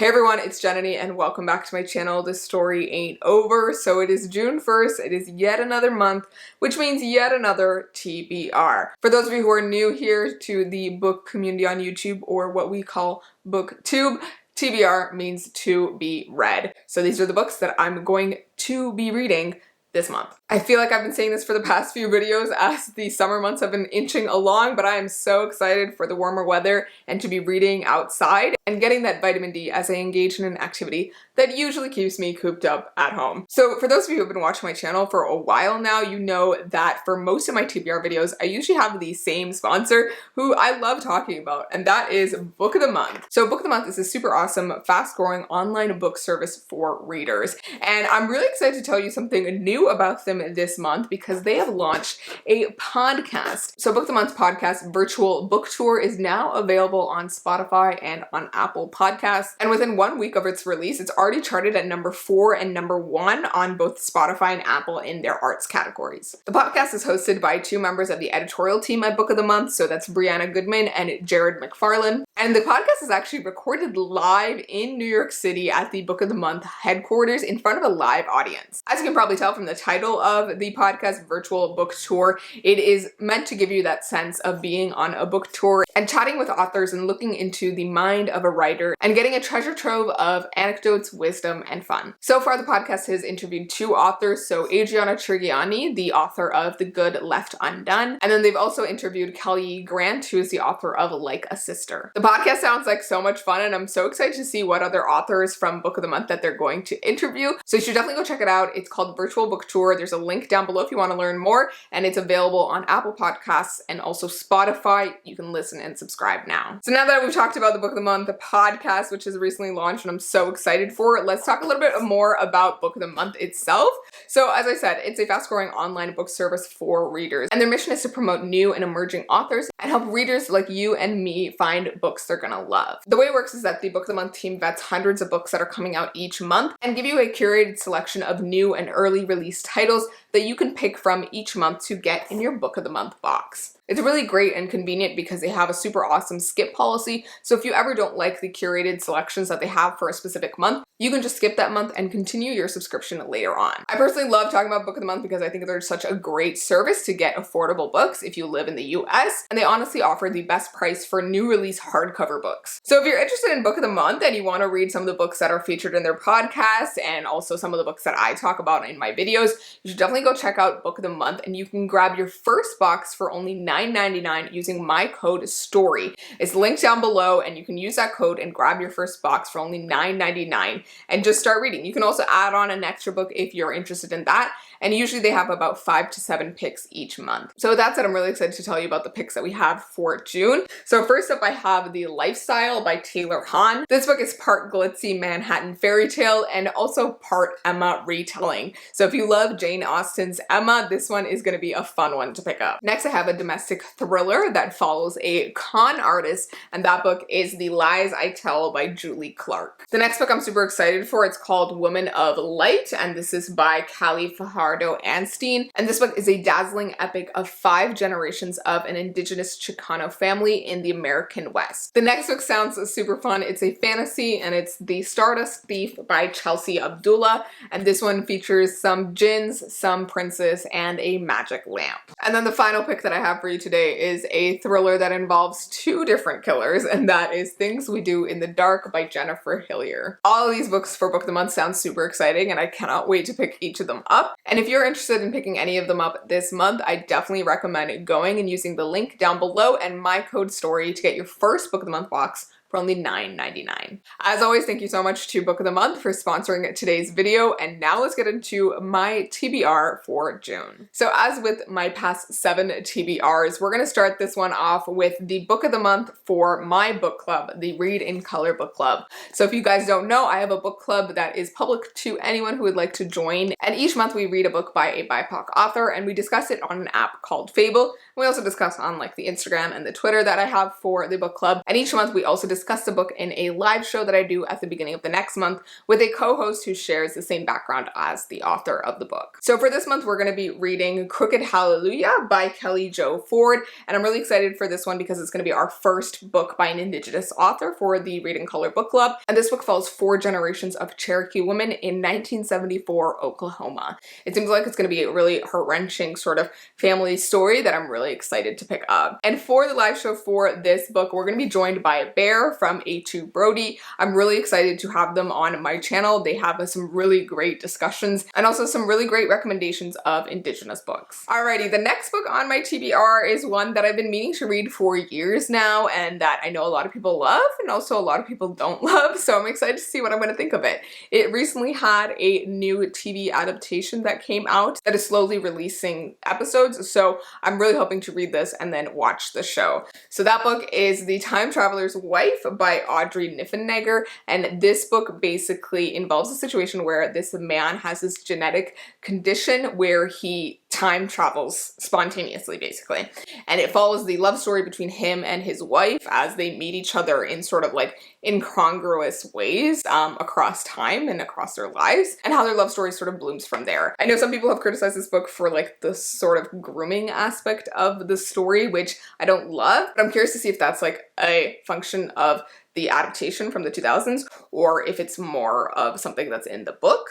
Hey everyone, it's Jenny and welcome back to my channel. This story ain't over. So it is June 1st, it is yet another month, which means yet another TBR. For those of you who are new here to the book community on YouTube, or what we call BookTube, TBR means to be read. So these are the books that I'm going to be reading this month. I feel like I've been saying this for the past few videos as the summer months have been inching along, but I am so excited for the warmer weather and to be reading outside and getting that vitamin D as I engage in an activity that usually keeps me cooped up at home. So for those of you who have been watching my channel for a while now, you know that for most of my TBR videos, I usually have the same sponsor who I love talking about, and that is Book of the Month. So Book of the Month is a super awesome, fast-growing online book service for readers, and I'm really excited to tell you something new about them this month because they have launched a podcast. So Book of the Month podcast virtual book tour is now available on Spotify and on Apple Podcasts, and within 1 week of its release, it's already charted at number 4 and number 1 on both Spotify and Apple in their arts categories. The podcast is hosted by two members of the editorial team at Book of the Month, so that's Brianna Goodman and Jared McFarlane. And the podcast is actually recorded live in New York City at the Book of the Month headquarters in front of a live audience. As you can probably tell from the title of the podcast, Virtual Book Tour, it is meant to give you that sense of being on a book tour and chatting with authors and looking into the mind of a writer and getting a treasure trove of anecdotes, wisdom, and fun. So far, the podcast has interviewed two authors, so Adriana Trigiani, the author of The Good Left Undone, and then they've also interviewed Kelly Grant, who is the author of Like a Sister. The podcast sounds like so much fun, and I'm so excited to see what other authors from Book of the Month that they're going to interview, so you should definitely go check it out. It's called Virtual Book Tour. There's a link down below if you want to learn more, and it's available on Apple Podcasts and also Spotify. You can listen and subscribe now. So now that we've talked about the Book of the Month, the podcast, which is recently launched and I'm so excited for it, let's talk a little bit more about Book of the Month itself. So as I said, it's a fast-growing online book service for readers, and their mission is to promote new and emerging authors and help readers like you and me find books they're gonna love. The way it works is that the Book of the Month team vets hundreds of books that are coming out each month and give you a curated selection of new and early release titles that you can pick from each month to get in your Book of the Month box. It's really great and convenient because they have a super awesome skip policy, so if you ever don't like the curated selections that they have for a specific month, you can just skip that month and continue your subscription later on. I personally love talking about Book of the Month because I think they're such a great service to get affordable books if you live in the US, and they honestly offer the best price for new release hardcover books. So if you're interested in Book of the Month and you want to read some of the books that are featured in their podcast and also some of the books that I talk about in my videos, you should definitely go check out Book of the Month, and you can grab your first box for only $9.99 using my code STORY. It's linked down below, and you can use that code and grab your first box for only $9.99 and just start reading. You can also add on an extra book if you're interested in that, and usually they have about 5 to 7 picks each month. So with that said, I'm really excited to tell you about the picks that we have for June. So first up, I have The Lifestyle by Taylor Hahn. This book is part glitzy Manhattan fairy tale and also part Emma retelling. So if you love Jane Austen's Emma, this one is going to be a fun one to pick up. Next, I have a domestic thriller that follows a con artist, and that book is The Lies I Tell by Julie Clark. The next book I'm super excited for, it's called Woman of Light, and this is by Callie Fajardo Anstine, and this book is a dazzling epic of 5 generations of an indigenous Chicano family in the American West. The next book sounds super fun. It's a fantasy, and it's The Stardust Thief by Chelsea Abdullah, and this one features some djinns, some princes, and a magic lamp. And then the final pick that I have for you today is a thriller that involves 2 different killers, and that is Things We Do in the Dark by Jennifer Hillier. All of these books for Book of the Month sound super exciting, and I cannot wait to pick each of them up. And if you're interested in picking any of them up this month, I definitely recommend going and using the link down below and my code STORY to get your first Book of the Month box for only $9.99. As always, thank you so much to Book of the Month for sponsoring today's video, and now let's get into my TBR for June. So as with my past 7 TBRs, we're gonna start this one off with the Book of the Month for my book club, the Read in Color book club. So if you guys don't know, I have a book club that is public to anyone who would like to join, and each month we read a book by a BIPOC author, and we discuss it on an app called Fable. We also discuss on like the Instagram and the Twitter that I have for the book club, and each month we also discuss discuss the book in a live show that I do at the beginning of the next month with a co-host who shares the same background as the author of the book. So for this month, we're going to be reading Crooked Hallelujah by Kelly Jo Ford, and I'm really excited for this one because it's going to be our first book by an Indigenous author for the Read and Color Book Club, and this book follows 4 generations of Cherokee women in 1974 Oklahoma. It seems like it's going to be a really heart-wrenching sort of family story that I'm really excited to pick up. And for the live show for this book, we're going to be joined by Bear from A2 Brody. I'm really excited to have them on my channel. They have some really great discussions and also some really great recommendations of Indigenous books. Alrighty, the next book on my TBR is one that I've been meaning to read for years now and that I know a lot of people love and also a lot of people don't love, so I'm excited to see what I'm going to think of it. It recently had a new TV adaptation that came out that is slowly releasing episodes, so I'm really hoping to read this and then watch the show. So that book is The Time Traveler's Wife by Audrey Niffenegger, and this book basically involves a situation where this man has this genetic condition where he time travels spontaneously, basically. And it follows the love story between him and his wife as they meet each other in sort of like incongruous ways across time and across their lives, and how their love story sort of blooms from there. I know some people have criticized this book for like the sort of grooming aspect of the story, which I don't love, but I'm curious to see if that's like a function of the adaptation from the 2000s or if it's more of something that's in the book.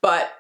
But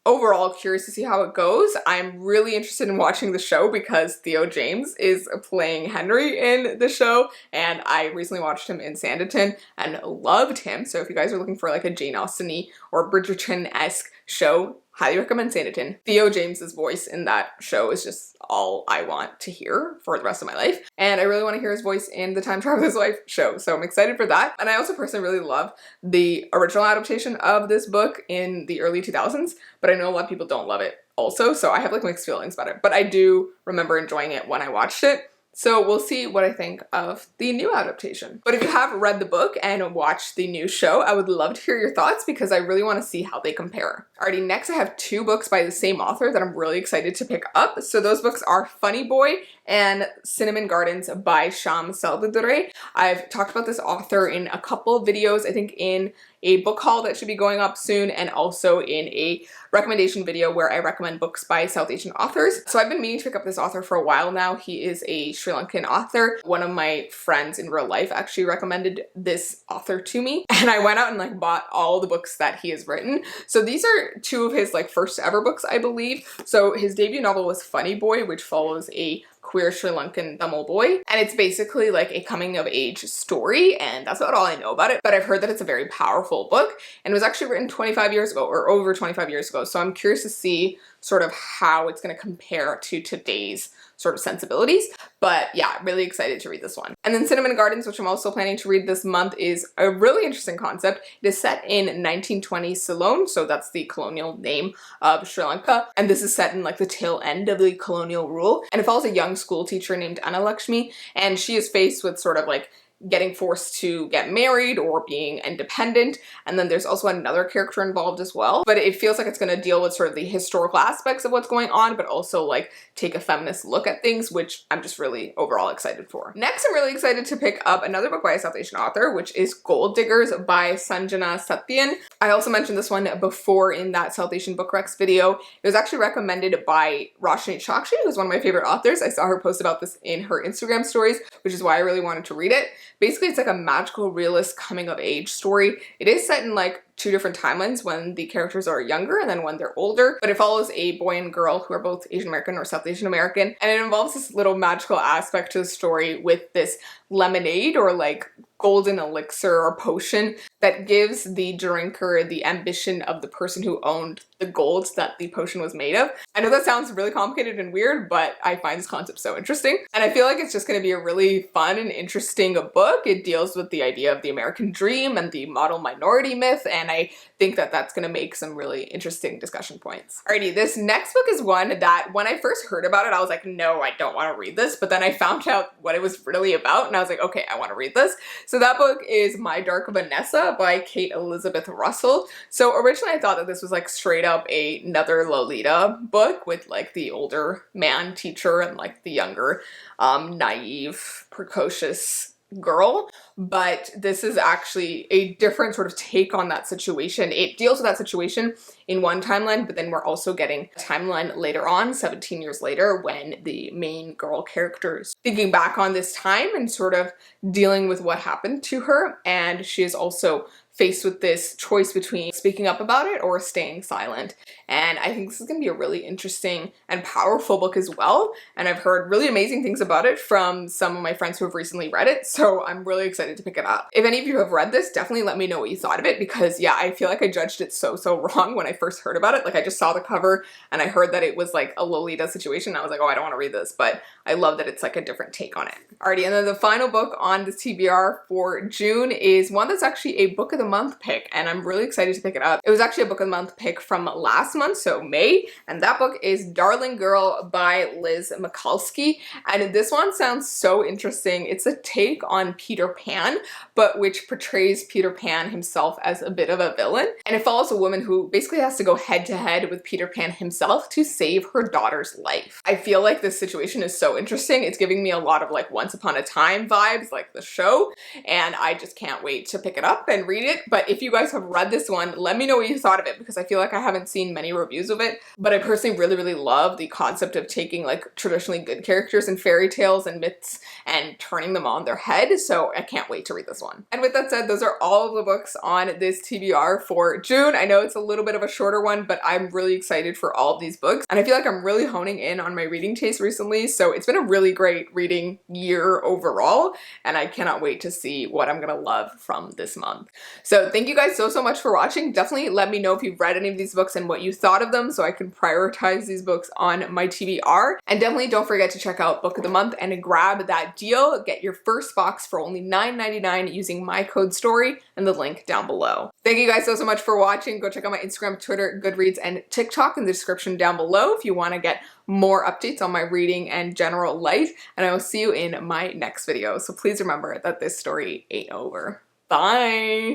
overall, curious to see how it goes. I'm really interested in watching the show because Theo James is playing Henry in the show, and I recently watched him in Sanditon and loved him. So if you guys are looking for like a Jane Austen-y or Bridgerton-esque show, highly recommend Sanditon. Theo James's voice in that show is just all I want to hear for the rest of my life. And I really want to hear his voice in the Time Traveler's Wife show. So I'm excited for that. And I also personally really love the original adaptation of this book in the early 2000s, but I know a lot of people don't love it also. So I have like mixed feelings about it, but I do remember enjoying it when I watched it. So we'll see what I think of the new adaptation. But if you have read the book and watched the new show, I would love to hear your thoughts because I really want to see how they compare. Alrighty, next I have 2 books by the same author that I'm really excited to pick up. So those books are Funny Boy and Cinnamon Gardens by Sham Salvadore. I've talked about this author in a couple of videos, I think in a book haul that should be going up soon, and also in a recommendation video where I recommend books by South Asian authors. So I've been meaning to pick up this author for a while now. He is a Sri Lankan author. One of my friends in real life actually recommended this author to me, and I went out and like bought all the books that he has written. So these are 2 of his like first ever books, I believe. So his debut novel was Funny Boy, which follows a queer Sri Lankan Tamil boy, and it's basically like a coming of age story, and that's about all I know about it, but I've heard that it's a very powerful book, and it was actually written 25 years ago, or over 25 years ago, so I'm curious to see sort of how it's going to compare to today's sort of sensibilities. But yeah, really excited to read this one. And then Cinnamon Gardens, which I'm also planning to read this month, is a really interesting concept. It is set in 1920 Ceylon, so that's the colonial name of Sri Lanka, and this is set in like the tail end of the colonial rule, and it follows a young school teacher named Anna Lakshmi, and she is faced with sort of like getting forced to get married or being independent, and then there's also another character involved as well, but it feels like it's going to deal with sort of the historical aspects of what's going on, but also like take a feminist look at things, which I'm just really overall excited for. Next, I'm really excited to pick up another book by a South Asian author, which is Gold Diggers by Sanjana Satyan. I also mentioned this one before in that South Asian Book Recs video. It was actually recommended by Roshni Chokshi, who's one of my favorite authors. I saw her post about this in her Instagram stories, which is why I really wanted to read it. Basically, it's like a magical realist coming of age story. It is set in like 2 different timelines, when the characters are younger and then when they're older, but it follows a boy and girl who are both Asian American or South Asian American, and it involves this little magical aspect to the story with this lemonade or like golden elixir or potion that gives the drinker the ambition of the person who owned the gold that the potion was made of. I know that sounds really complicated and weird, but I find this concept so interesting, and I feel like it's just going to be a really fun and interesting book. It deals with the idea of the American dream and the model minority myth, and I think that that's going to make some really interesting discussion points. Alrighty, this next book is one that when I first heard about it, I was like, no, I don't want to read this, but then I found out what it was really about, and I was like, okay, I want to read this. So that book is My Dark Vanessa by Kate Elizabeth Russell. So originally I thought that this was like straight up another Lolita book with like the older man teacher and like the younger, naive, precocious girl, but this is actually a different sort of take on that situation. It deals with that situation in one timeline, but then we're also getting a timeline later on, 17 years later, when the main girl character is thinking back on this time and sort of dealing with what happened to her. And she is also faced with this choice between speaking up about it or staying silent. And I think this is going to be a really interesting and powerful book as well. And I've heard really amazing things about it from some of my friends who have recently read it. So I'm really excited to pick it up. If any of you have read this, definitely let me know what you thought of it, because yeah, I feel like I judged it so wrong when I first heard about it. Like I just saw the cover and I heard that it was like a Lolita situation. I was like, oh, I don't want to read this, but I love that it's like a different take on it. Alrighty, and then the final book on this TBR for June is one that's actually a book of the month pick, and I'm really excited to pick it up. It was actually a book of the month pick from last month, so May, and that book is Darling Girl by Liz Mikulski. And this one sounds so interesting. It's a take on Peter Pan, but which portrays Peter Pan himself as a bit of a villain. And it follows a woman who basically has to go head to head with Peter Pan himself to save her daughter's life. I feel like this situation is so interesting. It's giving me a lot of like Once Upon a Time vibes, like the show, and I just can't wait to pick it up and read it. But if you guys have read this one, let me know what you thought of it, because I feel like I haven't seen many reviews of it, but I personally really love the concept of taking like traditionally good characters in fairy tales and myths and turning them on their head, so I can't wait to read this one. And with that said, those are all of the books on this TBR for June. I know it's a little bit of a shorter one, but I'm really excited for all of these books, and I feel like I'm really honing in on my reading taste recently, so it's been a really great reading year overall, and I cannot wait to see what I'm gonna love from this month. So thank you guys so much for watching. Definitely let me know if you've read any of these books and what you thought of them, so I can prioritize these books on my TBR. And definitely don't forget to check out Book of the Month and grab that deal. Get your first box for only $9.99 using my code STORY and the link down below. Thank you guys so much for watching. Go check out my Instagram, Twitter, Goodreads, and TikTok in the description down below if you want to get more updates on my reading and general life. And I will see you in my next video. So please remember that this story ain't over. Bye!